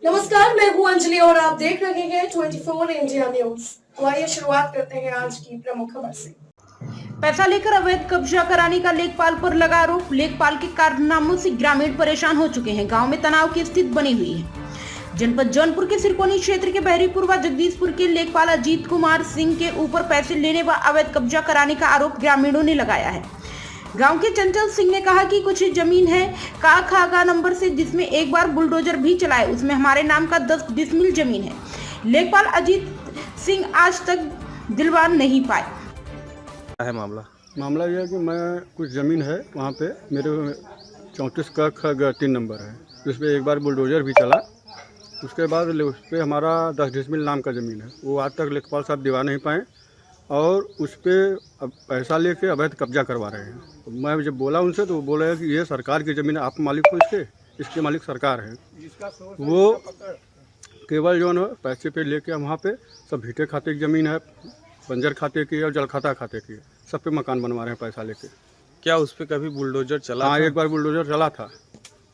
नमस्कार, मैं हूं अंजलि और आप देख रहे हैं 24 इंडिया न्यूज। तो आइए शुरुआत करते हैं आज की प्रमुख खबर से। पैसा लेकर अवैध कब्जा कराने का लेखपाल पर लगा आरोप। लेखपाल के कारनामों से ग्रामीण परेशान हो चुके हैं। गांव में तनाव की स्थिति बनी हुई है। जनपद जौनपुर के सिरकोनी क्षेत्र के बहरीपुर व जगदीशपुर के लेखपाल अजीत कुमार सिंह के ऊपर पैसे लेने व अवैध कब्जा कराने का आरोप ग्रामीणों ने लगाया है। गांव के चंचल सिंह ने कहा कि कुछ जमीन है का खागा नंबर से, जिसमें एक बार बुलडोजर भी चलाए, उसमें हमारे नाम का 10 डिसमिल जमीन है। लेखपाल अजीत सिंह आज तक दिलवा नहीं पाए। क्या है मामला यह है कि मैं कुछ ज़मीन है वहाँ पे मेरे 34 का खग 3 नंबर है, उस पर एक बार बुलडोजर भी चला। उसके बाद उस पर हमारा 10 डिसमिल नाम का ज़मीन है, वो आज तक लेखपाल साहब दिवा नहीं पाए और उस पर अब पैसा लेके अवैध कब्जा करवा रहे हैं। तो मैं जब बोला उनसे तो वो बोला कि ये सरकार की ज़मीन है, आप मालिक हो इसके मालिक सरकार है। वो केवल जो है पैसे पे लेके वहाँ पे सब भीटे खाते की ज़मीन है, बंजर खाते की और जल खाते की, सब पे मकान बनवा रहे हैं पैसा लेके। क्या उस पर कभी बुलडोजर चला? हाँ, एक बार बुलडोजर चला था।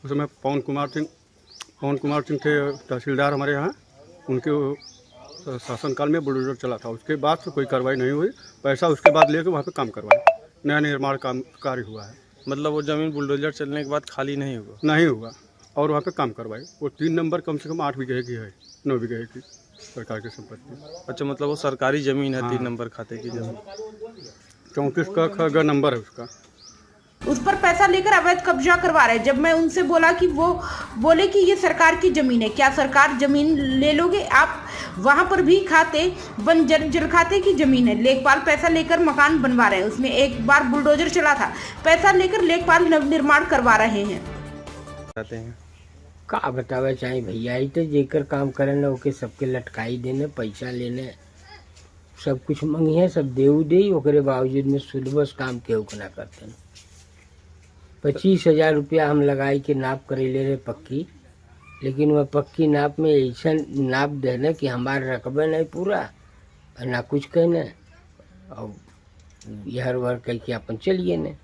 उसमें पवन कुमार सिंह थे तहसीलदार हमारे यहाँ, उनके शासनकाल में बुलडोजर चला था। उसके बाद से कोई कार्रवाई नहीं हुई। पैसा उसके बाद लेके वहाँ पे काम करवाए, नया निर्माण काम कार्य हुआ है। मतलब वो ज़मीन बुलडोजर चलने के बाद खाली नहीं हुआ और वहाँ पे काम करवाए। वो 3 नंबर कम से कम 8 बीघे की है, 9 बीघे की सरकार की संपत्ति। अच्छा, मतलब वो सरकारी ज़मीन है। हाँ। 3 नंबर खाते की ज़मीन, 34 का खग नंबर है उसका। उस पर पैसा लेकर अवैध कब्जा करवा रहे हैं। जब मैं उनसे बोला कि वो बोले कि ये सरकार की जमीन है, क्या सरकार जमीन ले लोगे आप? वहां पर भी खाते बंजर जल खाते की जमीन है। लेखपाल पैसा लेकर मकान बनवा रहे हैं, उसमें एक बार बुलडोजर चला था। पैसा लेकर लेखपाल नवनिर्माण करवा रहे हैं। का बतावे चाहे भैया, ही तो जेकर काम करे न ओके सबके लटकाई देने, पैसा लेने, सब कुछ मंगिए, सब देऊ दे, ओकरे बावजूद में शुद्ध बस काम केहू के ना करते न। 25,000 रुपया हम लगाई के नाप करे ले रहे पक्की, लेकिन वह पक्की नाप में ऐसा नाप देने कि हमारे रकबे नहीं पूरा और ना कुछ कहने, और यहर वहर कह के अपन चलिए ने।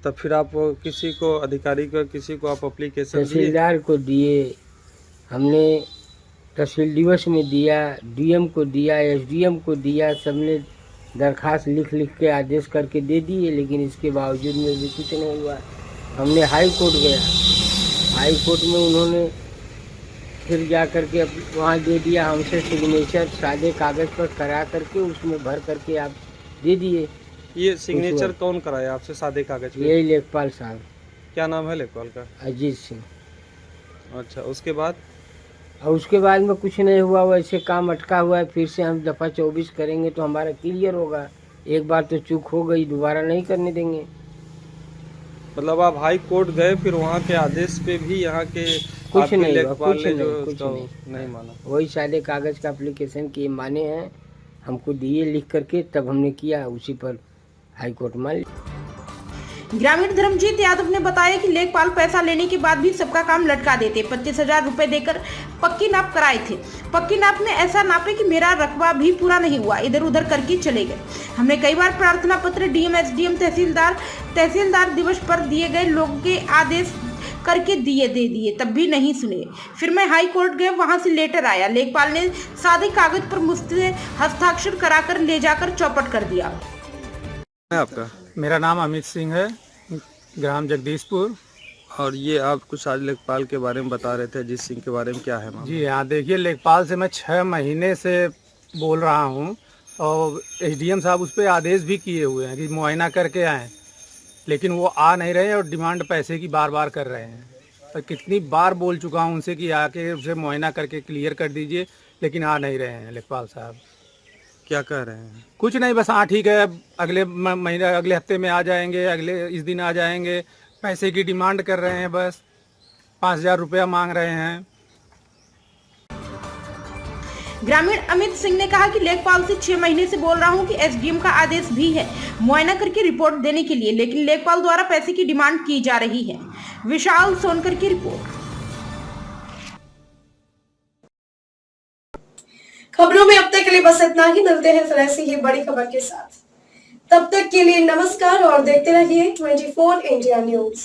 तब फिर आप किसी को अधिकारी को किसी को आप एप्लीकेशन तहसीलदार को दिए, हमने तहसील दिवस में दिया, डीएम को दिया, एसडीएम को दिया, सबने दरखास्त लिख के आदेश करके दे दिए, लेकिन इसके बावजूद में भी कुछ नहीं हुआ। हमने हाई कोर्ट गया, हाई कोर्ट में उन्होंने फिर जा करके वहाँ दे दिया, हमसे सिग्नेचर सादे कागज़ पर करा करके उसमें भर करके आप दे दिए। ये सिग्नेचर कौन कराया आपसे सादे कागज पे? यही लेखपाल साहब। क्या नाम है लेखपाल का? अजीत सिंह। अच्छा, उसके बाद? और उसके बाद में कुछ नहीं हुआ, वैसे काम अटका हुआ है। फिर से हम दफ़ा 24 करेंगे तो हमारा क्लियर होगा। एक बार तो चूक हो गई, दोबारा नहीं करने देंगे। मतलब आप हाई कोर्ट गए, फिर वहाँ के आदेश पे भी यहाँ के कुछ नहीं हुआ, कुछ नहीं माना। वही सादे कागज़ का एप्लीकेशन किए माने हैं, हमको दिए लिख करके, तब हमने किया, उसी पर हाई कोर्ट मान लिया। ग्रामीण धर्मजीत यादव ने बताया कि लेखपाल पैसा लेने के बाद भी सबका काम लटका देते। 25,000 रुपए देकर पक्की नाप कराए थे। पक्की नाप में ऐसा नापे कि मेरा रकबा भी पूरा नहीं हुआ, इधर उधर करके चले गए। हमने कई बार प्रार्थना पत्र डीएम, एसडीएम, तहसीलदार दिवस पर दिए गए लोगों के आदेश करके दे दिए, तब भी नहीं सुने। फिर मैं हाई कोर्ट गए, वहां से लेटर आया। लेखपाल ने सादे कागज पर मुझसे हस्ताक्षर कराकर ले जाकर चौपट कर दिया। आपका? मेरा नाम अमित सिंह है, ग्राम जगदीशपुर। और ये आप कुछ आज लेखपाल के बारे में बता रहे थे, अजीत सिंह के बारे में, क्या है मामला? जी हाँ, देखिए, लेखपाल से मैं 6 महीने से बोल रहा हूँ और एसडीएम साहब उस पर आदेश भी किए हुए हैं कि मुआयना करके आएँ, लेकिन वो आ नहीं रहे हैं और डिमांड पैसे की बार बार कर रहे हैं। और कितनी बार बोल चुका हूँ उनसे कि आके उसे मुआयना करके क्लियर कर दीजिए, लेकिन आ नहीं रहे हैं लेखपाल साहब। क्या कह रहे हैं? कुछ नहीं, बस हाँ ठीक है, अगले महीने, अगले हफ्ते में आ जाएंगे, अगले इस दिन आ जाएंगे। पैसे की डिमांड कर रहे हैं, बस 5,000 रुपया मांग रहे हैं। ग्रामीण अमित सिंह ने कहा कि लेखपाल से 6 महीने से बोल रहा हूं कि एसडीएम का आदेश भी है मुआयना करके रिपोर्ट देने के लिए, लेकिन लेखपाल द्वारा पैसे की डिमांड की जा रही है। विशाल सोनकर की रिपोर्ट। खबरों में अब तक के लिए बस इतना ही। मिलते हैं फिर ऐसी ही बड़ी खबर के साथ। तब तक के लिए नमस्कार और देखते रहिए 24 इंडिया न्यूज।